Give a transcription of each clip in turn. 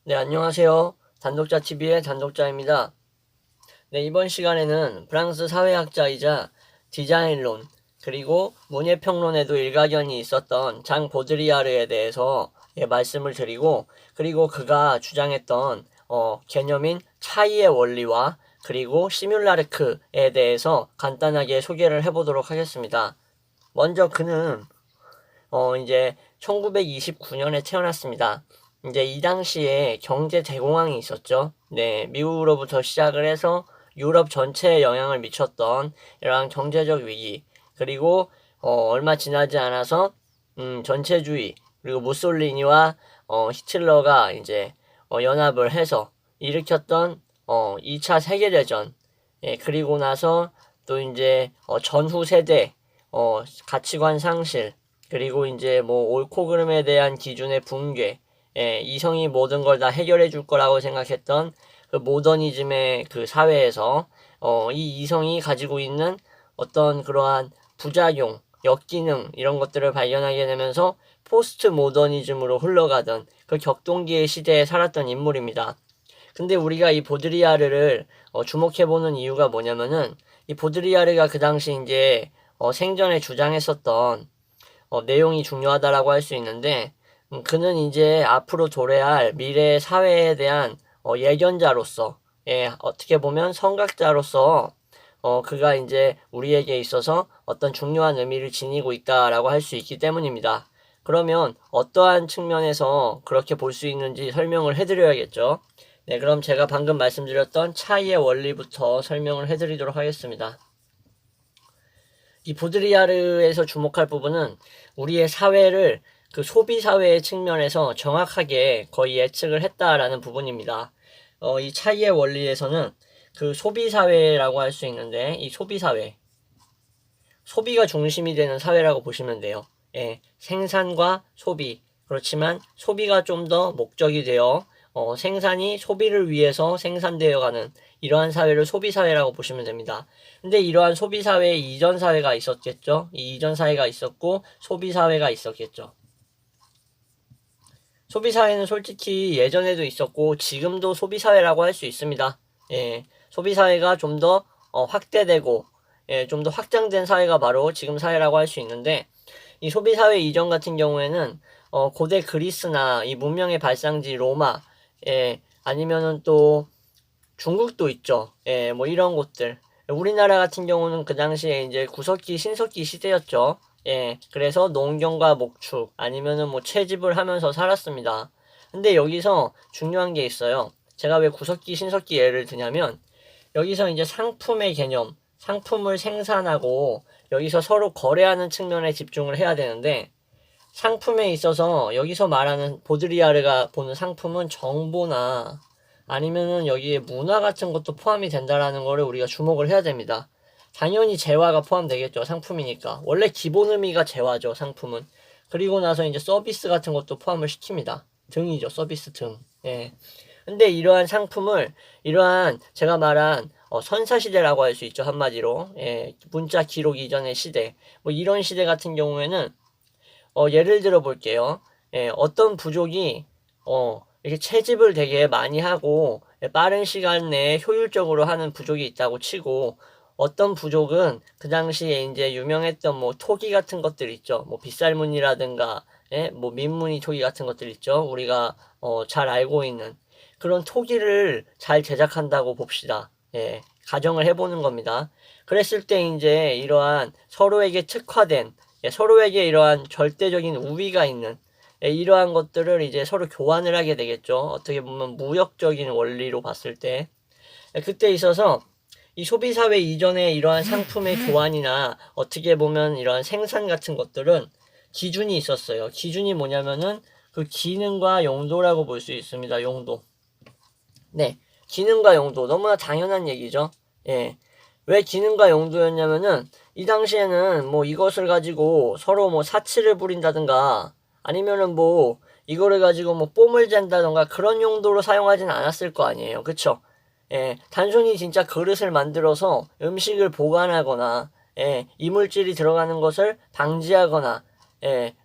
네, 안녕하세요. 단독자 TV의 단독자입니다. 네, 이번 시간에는 프랑스 사회학자이자 디자인론, 그리고 문예평론에도 일가견이 있었던 장 보드리아르에 대해서 말씀을 드리고, 그리고 그가 주장했던 개념인 차이의 원리와 그리고 시뮬라르크에 대해서 간단하게 소개를 해보도록 하겠습니다. 먼저 그는 이제 1929년에 태어났습니다. 이제 이 당시에 경제 대공황이 있었죠. 네, 미국으로부터 시작을 해서 유럽 전체에 영향을 미쳤던 이러한 경제적 위기, 그리고 얼마 지나지 않아서 전체주의, 그리고 무솔리니와 히틀러가 이제 연합을 해서 일으켰던 2차 세계대전, 그리고 나서 또 이제 전후 세대 가치관 상실, 그리고 이제 뭐 옳고 그름에 대한 기준의 붕괴, 이성이 모든 걸 다 해결해 줄 거라고 생각했던 그 모더니즘의 그 사회에서 이 이성이 가지고 있는 어떤 그러한 부작용, 역기능 이런 것들을 발견하게 되면서 포스트 모더니즘으로 흘러가던 그 격동기의 시대에 살았던 인물입니다. 근데 우리가 이 보드리아르를 주목해보는 이유가 뭐냐면은 이 보드리아르가 그 당시 이제 생전에 주장했었던 내용이 중요하다라고 할 수 있는데, 그는 이제 앞으로 도래할 미래 사회에 대한 예견자로서, 어떻게 보면 선각자로서 그가 이제 우리에게 있어서 어떤 중요한 의미를 지니고 있다라고 할 수 있기 때문입니다. 그러면 어떠한 측면에서 그렇게 볼 수 있는지 설명을 해드려야겠죠. 네, 그럼 제가 방금 말씀드렸던 차이의 원리부터 설명을 해드리도록 하겠습니다. 이 보드리아르에서 주목할 부분은 우리의 사회를 그 소비 사회의 측면에서 정확하게 거의 예측을 했다라는 부분입니다. 이 차이의 원리에서는 그 소비 사회라고 할 수 있는데, 이 소비 사회, 소비가 중심이 되는 사회라고 보시면 돼요. 생산과 소비. 그렇지만 소비가 좀 더 목적이 되어 생산이 소비를 위해서 생산되어 가는 이러한 사회를 소비사회라고 보시면 됩니다. 근데 이러한 소비사회에 이전 사회가 있었겠죠. 이 이전 사회가 있었고 소비사회가 있었겠죠. 소비사회는 솔직히 예전에도 있었고 지금도 소비사회라고 할 수 있습니다. 소비사회가 좀 더 확대되고 좀 더 확장된 사회가 바로 지금 사회라고 할 수 있는데, 이 소비사회 이전 같은 경우에는 고대 그리스나 이 문명의 발상지 로마, 아니면은 또 중국도 있죠. 뭐 이런 곳들. 우리나라 같은 경우는 그 당시에 이제 구석기, 신석기 시대였죠. 그래서 농경과 목축, 아니면은 뭐 채집을 하면서 살았습니다. 근데 여기서 중요한 게 있어요. 제가 왜 구석기, 신석기 예를 드냐면, 여기서 이제 상품의 개념, 상품을 생산하고 여기서 서로 거래하는 측면에 집중을 해야 되는데, 상품에 있어서 여기서 말하는 보드리아르가 보는 상품은 정보나 아니면은 여기에 문화 같은 것도 포함이 된다라는 거를 우리가 주목을 해야 됩니다. 당연히 재화가 포함되겠죠. 상품이니까. 원래 기본 의미가 재화죠, 상품은. 그리고 나서 이제 서비스 같은 것도 포함을 시킵니다. 등이죠, 서비스 등. 근데 이러한 상품을, 이러한 제가 말한 선사시대라고 할 수 있죠, 한마디로. 문자 기록 이전의 시대. 뭐 이런 시대 같은 경우에는 예를 들어 볼게요. 어떤 부족이, 이렇게 채집을 되게 많이 하고, 빠른 시간 내에 효율적으로 하는 부족이 있다고 치고, 어떤 부족은 그 당시에 이제 유명했던 뭐 토기 같은 것들 있죠. 뭐 빗살무늬라든가, 뭐 민무늬 토기 같은 것들 있죠. 우리가, 잘 알고 있는. 그런 토기를 잘 제작한다고 봅시다. 가정을 해보는 겁니다. 그랬을 때 이제 이러한 서로에게 특화된, 서로에게 이러한 절대적인 우위가 있는 이러한 것들을 이제 서로 교환을 하게 되겠죠. 어떻게 보면 무역적인 원리로 봤을 때. 그때 있어서 이 소비사회 이전에 이러한 상품의 교환이나 어떻게 보면 이러한 생산 같은 것들은 기준이 있었어요. 기준이 뭐냐면은 그 기능과 용도라고 볼 수 있습니다. 용도. 네. 기능과 용도. 너무나 당연한 얘기죠. 왜 기능과 용도였냐면은 이 당시에는 뭐 이것을 가지고 서로 뭐 사치를 부린다든가 아니면은 뭐 이거를 가지고 뭐 뽐을 잰다든가 그런 용도로 사용하진 않았을 거 아니에요. 그쵸? 단순히 진짜 그릇을 만들어서 음식을 보관하거나, 이물질이 들어가는 것을 방지하거나,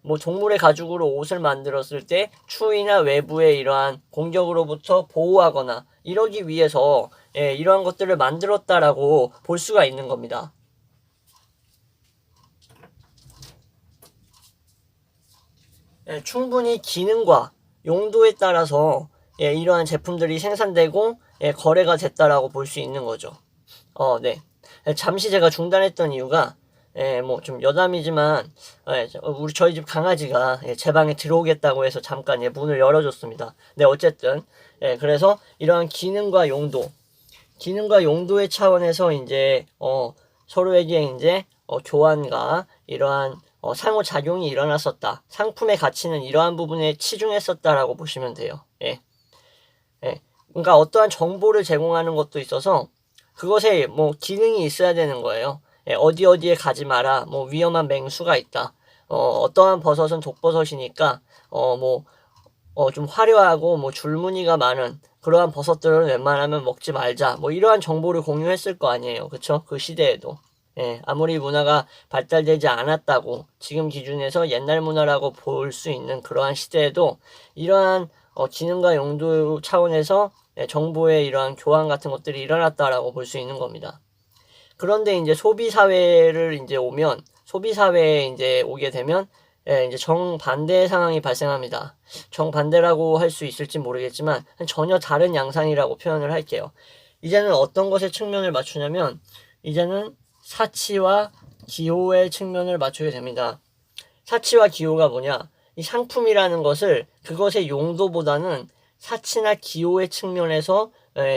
뭐 동물의 가죽으로 옷을 만들었을 때 추위나 외부의 이러한 공격으로부터 보호하거나 이러기 위해서 이러한 것들을 만들었다라고 볼 수가 있는 겁니다. 충분히 기능과 용도에 따라서 이러한 제품들이 생산되고 거래가 됐다라고 볼 수 있는 거죠. 네. 잠시 제가 중단했던 이유가 뭐 좀 여담이지만 저희 집 강아지가 제 방에 들어오겠다고 해서 잠깐 문을 열어줬습니다. 네, 어쨌든 그래서 이러한 기능과 용도의 차원에서 이제 서로에게 이제 교환과 이러한 상호작용이 일어났었다. 상품의 가치는 이러한 부분에 치중했었다라고 보시면 돼요. 그러니까 어떠한 정보를 제공하는 것도 있어서 그것에 뭐 기능이 있어야 되는 거예요. 어디에 가지 마라. 뭐 위험한 맹수가 있다. 어떠한 버섯은 독버섯이니까 좀 화려하고 뭐 줄무늬가 많은 그러한 버섯들을 웬만하면 먹지 말자. 뭐 이러한 정보를 공유했을 거 아니에요. 그쵸? 그 시대에도. 아무리 문화가 발달되지 않았다고 지금 기준에서 옛날 문화라고 볼 수 있는 그러한 시대에도 이러한 기능과 용도 차원에서 정보의 이러한 교환 같은 것들이 일어났다라고 볼 수 있는 겁니다. 그런데 이제 소비사회를 소비사회에 이제 오게 되면 이제 정반대의 상황이 발생합니다. 정반대라고 할 수 있을지 모르겠지만 전혀 다른 양상이라고 표현을 할게요. 이제는 어떤 것에 측면을 맞추냐면 이제는 사치와 기호의 측면을 맞추게 됩니다. 사치와 기호가 뭐냐? 이 상품이라는 것을 그것의 용도보다는 사치나 기호의 측면에서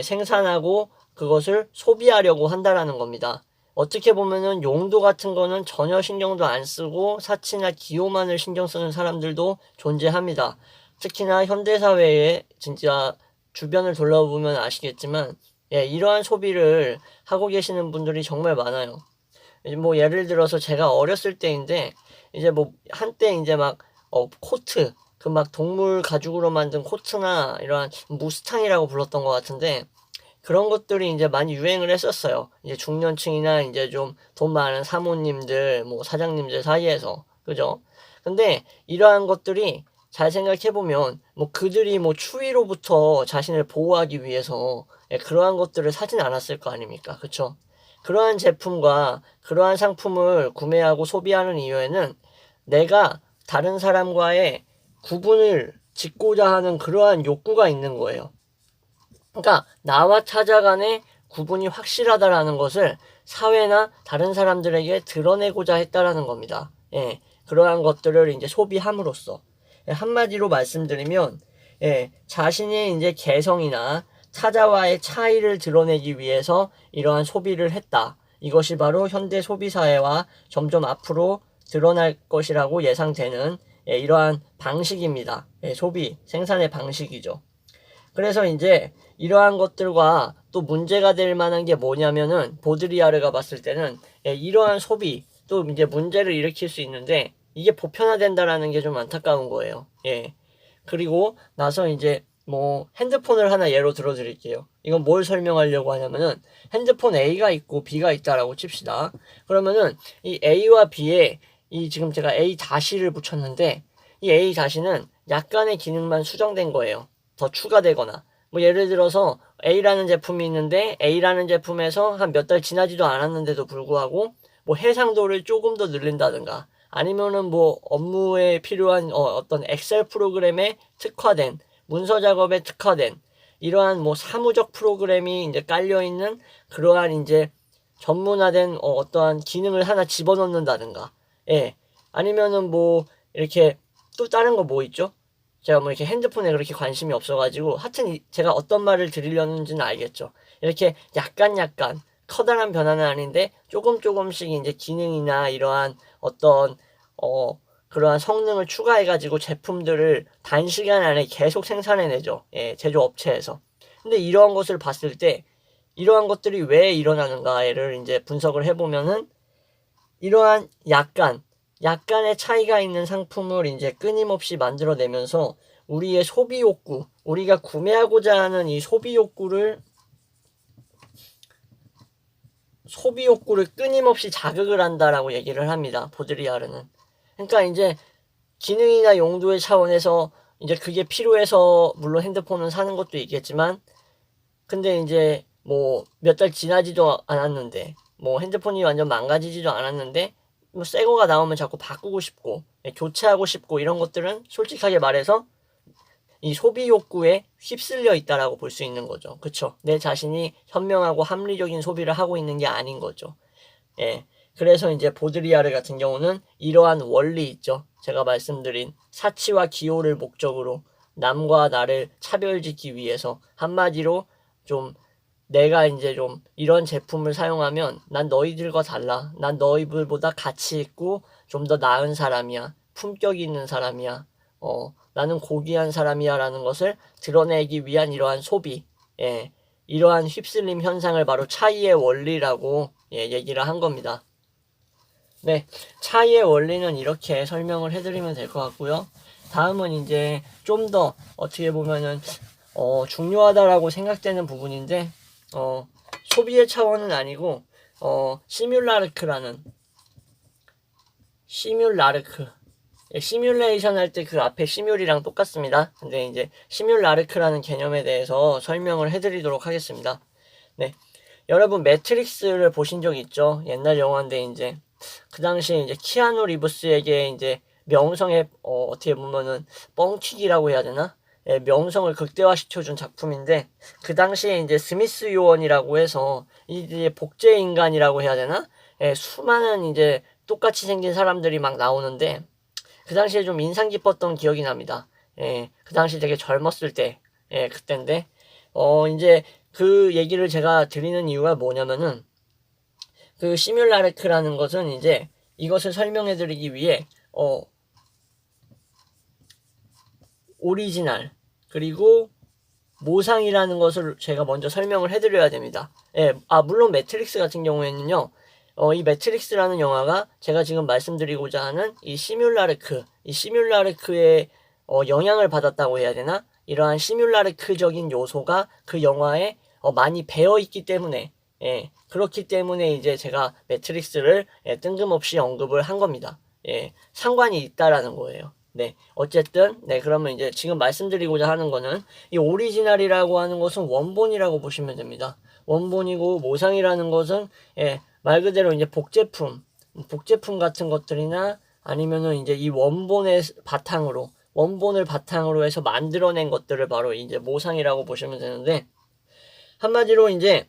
생산하고 그것을 소비하려고 한다라는 겁니다. 어떻게 보면은 용도 같은 거는 전혀 신경도 안 쓰고 사치나 기호만을 신경 쓰는 사람들도 존재합니다. 특히나 현대사회에 진짜 주변을 둘러보면 아시겠지만 이러한 소비를 하고 계시는 분들이 정말 많아요. 뭐 예를 들어서 제가 어렸을 때인데 이제 뭐 한때 이제 막 코트 그 막 동물 가죽으로 만든 코트나 이러한 무스탕이라고 불렀던 것 같은데 그런 것들이 이제 많이 유행을 했었어요. 이제 중년층이나 이제 좀 돈 많은 사모님들, 뭐 사장님들 사이에서. 그죠? 근데 이러한 것들이 잘 생각해보면 뭐 그들이 뭐 추위로부터 자신을 보호하기 위해서 그러한 것들을 사진 않았을 거 아닙니까? 그쵸? 그러한 제품과 그러한 상품을 구매하고 소비하는 이유에는 내가 다른 사람과의 구분을 짓고자 하는 그러한 욕구가 있는 거예요. 그러니까 나와 타자 간의 구분이 확실하다라는 것을 사회나 다른 사람들에게 드러내고자 했다라는 겁니다. 그러한 것들을 이제 소비함으로써 한마디로 말씀드리면 자신의 이제 개성이나 타자와의 차이를 드러내기 위해서 이러한 소비를 했다. 이것이 바로 현대 소비 사회와 점점 앞으로 드러날 것이라고 예상되는 이러한 방식입니다. 소비, 생산의 방식이죠. 그래서 이제 이러한 것들과 또 문제가 될 만한 게 뭐냐면은 보드리아르가 봤을 때는 이러한 소비 또 이제 문제를 일으킬 수 있는데 이게 보편화된다라는 게 좀 안타까운 거예요. 그리고 나서 이제 뭐 핸드폰을 하나 예로 들어 드릴게요. 이건 뭘 설명하려고 하냐면은 핸드폰 A가 있고 B가 있다라고 칩시다. 그러면은 이 A와 B에 이 지금 제가 A-를 붙였는데 이 A-는 약간의 기능만 수정된 거예요. 더 추가되거나 뭐 예를 들어서 A라는 제품이 있는데 A라는 제품에서 한 몇 달 지나지도 않았는데도 불구하고 뭐 해상도를 조금 더 늘린다든가 아니면은 뭐 업무에 필요한 어떤 엑셀 프로그램에 특화된 문서 작업에 특화된 이러한 뭐 사무적 프로그램이 이제 깔려 있는 그러한 이제 전문화된 어떠한 기능을 하나 집어넣는다든가 아니면은 뭐 이렇게 또 다른 거 뭐 있죠? 제가 뭐 이렇게 핸드폰에 그렇게 관심이 없어가지고 하여튼 제가 어떤 말을 드리려는지는 알겠죠. 이렇게 약간 커다란 변화는 아닌데 조금씩 이제 기능이나 이러한 어떤 그러한 성능을 추가해가지고 제품들을 단시간 안에 계속 생산해내죠. 제조업체에서. 근데 이러한 것을 봤을 때 이러한 것들이 왜 일어나는가를 이제 분석을 해보면은 이러한 약간의 차이가 있는 상품을 이제 끊임없이 만들어내면서 우리의 소비 욕구, 우리가 구매하고자 하는 이 소비 욕구를 끊임없이 자극을 한다라고 얘기를 합니다. 보드리아르는. 그러니까 이제 기능이나 용도의 차원에서 이제 그게 필요해서 물론 핸드폰을 사는 것도 있겠지만, 근데 이제 뭐 몇 달 지나지도 않았는데, 뭐 핸드폰이 완전 망가지지도 않았는데 뭐 새 거가 나오면 자꾸 바꾸고 싶고 교체하고 싶고, 이런 것들은 솔직하게 말해서 이 소비 욕구에 휩쓸려 있다라고 볼 수 있는 거죠. 그쵸? 내 자신이 현명하고 합리적인 소비를 하고 있는 게 아닌 거죠. 예. 그래서 이제 보드리아르 같은 경우는 이러한 원리 있죠. 제가 말씀드린 사치와 기호를 목적으로 남과 나를 차별짓기 위해서, 한마디로 좀 내가 이제 좀 이런 제품을 사용하면 난 너희들과 달라, 난 너희들보다 가치 있고 좀 더 나은 사람이야, 품격 있는 사람이야, 나는 고귀한 사람이야 라는 것을 드러내기 위한 이러한 소비, 예, 이러한 휩쓸림 현상을 바로 차이의 원리라고 얘기를 한 겁니다. 네, 차이의 원리는 이렇게 설명을 해드리면 될 것 같고요. 다음은 이제 좀 더 어떻게 보면은 중요하다라고 생각되는 부분인데, 소비의 차원은 아니고 시뮬레이션 할 때 그 앞에 시뮬이랑 똑같습니다. 근데 이제 시뮬라르크라는 개념에 대해서 설명을 해드리도록 하겠습니다. 네, 여러분 매트릭스를 보신 적 있죠? 옛날 영화인데 이제 그 당시에 이제 키아누 리브스에게 이제 명성의 어떻게 보면은 뻥튀기라고 해야 되나? 예, 명성을 극대화시켜준 작품인데, 그 당시에 이제 스미스 요원이라고 해서 이제 복제 인간이라고 해야 되나? 예, 수많은 이제 똑같이 생긴 사람들이 막 나오는데, 그 당시에 좀 인상 깊었던 기억이 납니다. 예, 그 당시 되게 젊었을 때, 예, 그때인데, 이제 그 얘기를 제가 드리는 이유가 뭐냐면은, 그 시뮬라르크라는 것은 이제 이것을 설명해 드리기 위해, 오리지널, 그리고 모상이라는 것을 제가 먼저 설명을 해드려야 됩니다. 예, 물론 매트릭스 같은 경우에는요, 이 매트릭스라는 영화가 제가 지금 말씀드리고자 하는 이 시뮬라르크의 영향을 받았다고 해야 되나? 이러한 시뮬라르크적인 요소가 그 영화에 많이 배어있기 때문에, 예, 그렇기 때문에 이제 제가 매트릭스를 뜬금없이 언급을 한 겁니다. 예, 상관이 있다라는 거예요. 네, 어쨌든, 네, 그러면 이제 지금 말씀드리고자 하는 거는 이 오리지널이라고 하는 것은 원본이라고 보시면 됩니다. 원본이고, 모상이라는 것은, 예, 말 그대로 이제 복제품 같은 것들이나 아니면은 이제 이 원본을 바탕으로 해서 만들어낸 것들을 바로 이제 모상이라고 보시면 되는데, 한마디로 이제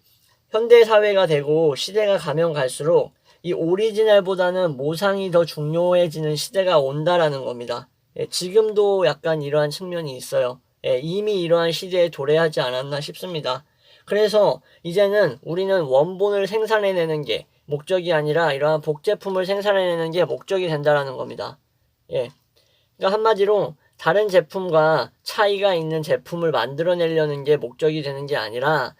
현대 사회가 되고 시대가 가면 갈수록 이 오리지널보다는 모상이 더 중요해지는 시대가 온다라는 겁니다. 예, 지금도 약간 이러한 측면이 있어요. 예, 이미 이러한 시대에 도래하지 않았나 싶습니다. 그래서 이제는 우리는 원본을 생산해내는 게 목적이 아니라 이러한 복제품을 생산해내는 게 목적이 된다라는 겁니다. 예, 그러니까 한마디로 다른 제품과 차이가 있는 제품을 만들어내려는 게 목적이 되는 게 아니라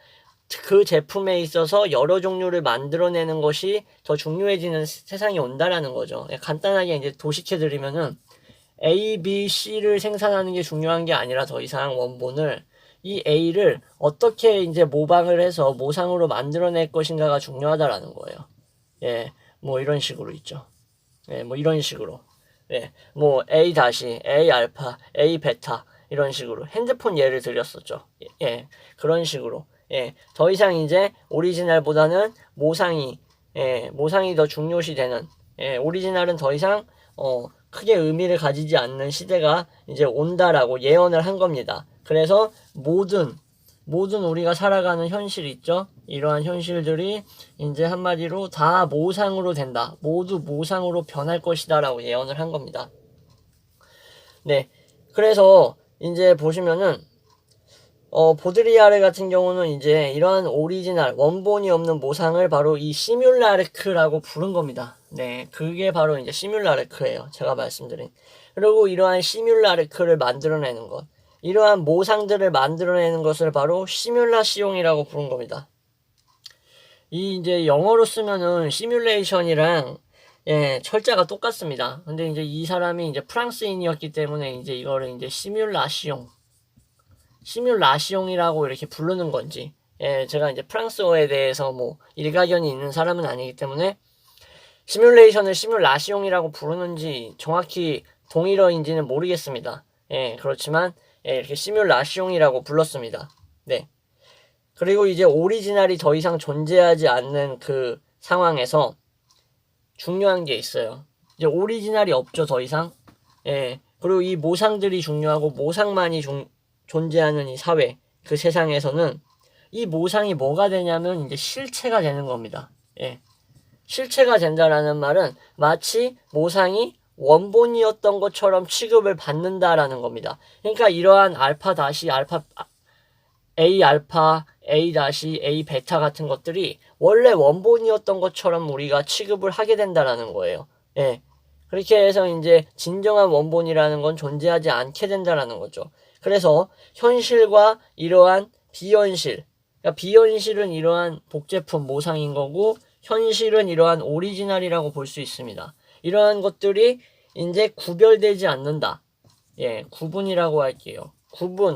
그 제품에 있어서 여러 종류를 만들어내는 것이 더 중요해지는 세상이 온다라는 거죠. 간단하게 이제 도식해드리면은 A, B, C를 생산하는 게 중요한 게 아니라 더 이상 원본을 이 A를 어떻게 이제 모방을 해서 모상으로 만들어낼 것인가가 중요하다라는 거예요. 예, 뭐 이런 식으로 있죠. 예, 뭐 이런 식으로. 예, 뭐 A 다시, A 알파, A 베타 이런 식으로 핸드폰 예를 들렸었죠. 예, 그런 식으로. 예, 더 이상 이제 오리지널보다는 모상이 더 중요시 되는, 오리지널은 더 이상, 크게 의미를 가지지 않는 시대가 이제 온다라고 예언을 한 겁니다. 그래서 모든 우리가 살아가는 현실 있죠? 이러한 현실들이 이제 한마디로 다 모상으로 된다. 모두 모상으로 변할 것이다라고 예언을 한 겁니다. 네. 그래서 이제 보시면은, 보드리아르 같은 경우는 이제 이러한 오리지널, 원본이 없는 모상을 바로 이 시뮬라르크라고 부른 겁니다. 네, 그게 바로 이제 시뮬라르크예요. 제가 말씀드린. 그리고 이러한 시뮬라르크를 만들어내는 것, 이러한 모상들을 만들어내는 것을 바로 시뮬라시옹이라고 부른 겁니다. 이 이제 영어로 쓰면은 시뮬레이션이랑 철자가 똑같습니다. 근데 이제 이 사람이 이제 프랑스인이었기 때문에 이제 이거를 이제 시뮬라시옹이라고 이렇게 부르는 건지, 제가 이제 프랑스어에 대해서 뭐 일가견이 있는 사람은 아니기 때문에 시뮬레이션을 시뮬라시옹이라고 부르는지 정확히 동일어인지는 모르겠습니다. 예, 그렇지만 예, 이렇게 시뮬라숑이라고 불렀습니다. 네. 그리고 이제 오리지널이 더 이상 존재하지 않는 그 상황에서 중요한 게 있어요. 이제 오리지널이 없죠, 더 이상. 예. 그리고 이 모상들이 중요하고 모상만이 존재하는 이 사회, 그 세상에서는 이 모상이 뭐가 되냐면 이제 실체가 되는 겁니다. 예. 실체가 된다라는 말은 마치 모상이 원본이었던 것처럼 취급을 받는다라는 겁니다. 그러니까 이러한 알파 다시 알파 A 알파, A 다시 A 베타 같은 것들이 원래 원본이었던 것처럼 우리가 취급을 하게 된다라는 거예요. 예. 그렇게 해서 이제 진정한 원본이라는 건 존재하지 않게 된다라는 거죠. 그래서 현실과 이러한 비현실, 그러니까 비현실은 이러한 복제품 모상인 거고 현실은 이러한 오리지널이라고 볼 수 있습니다. 이러한 것들이 이제 구별되지 않는다. 예, 구분이라고 할게요.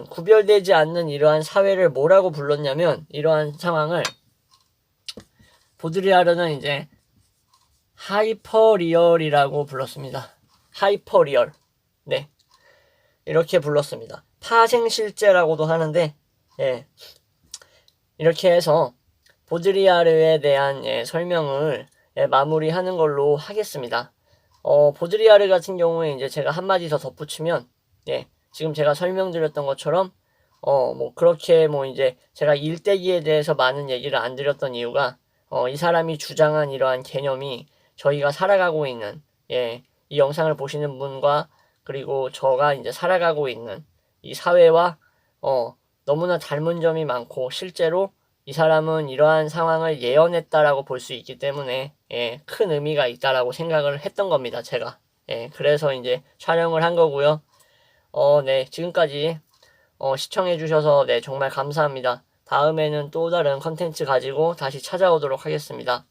구별되지 않는 이러한 사회를 뭐라고 불렀냐면, 이러한 상황을, 보드리아르는 이제, 하이퍼리얼이라고 불렀습니다. 하이퍼리얼. 네. 이렇게 불렀습니다. 파생실제라고도 하는데, 예. 이렇게 해서, 보드리아르에 대한 설명을 마무리하는 걸로 하겠습니다. 보드리아르 같은 경우에 이제 제가 한마디 더 덧붙이면, 예. 지금 제가 설명드렸던 것처럼 뭐 그렇게 뭐 이제 제가 일대기에 대해서 많은 얘기를 안 드렸던 이유가 이 사람이 주장한 이러한 개념이 저희가 살아가고 있는 이 영상을 보시는 분과 그리고 저가 이제 살아가고 있는 이 사회와 너무나 닮은 점이 많고 실제로 이 사람은 이러한 상황을 예언했다라고 볼 수 있기 때문에 큰 의미가 있다라고 생각을 했던 겁니다, 제가. 그래서 이제 촬영을 한 거고요. 네, 지금까지 시청해주셔서 네, 정말 감사합니다. 다음에는 또 다른 컨텐츠 가지고 다시 찾아오도록 하겠습니다.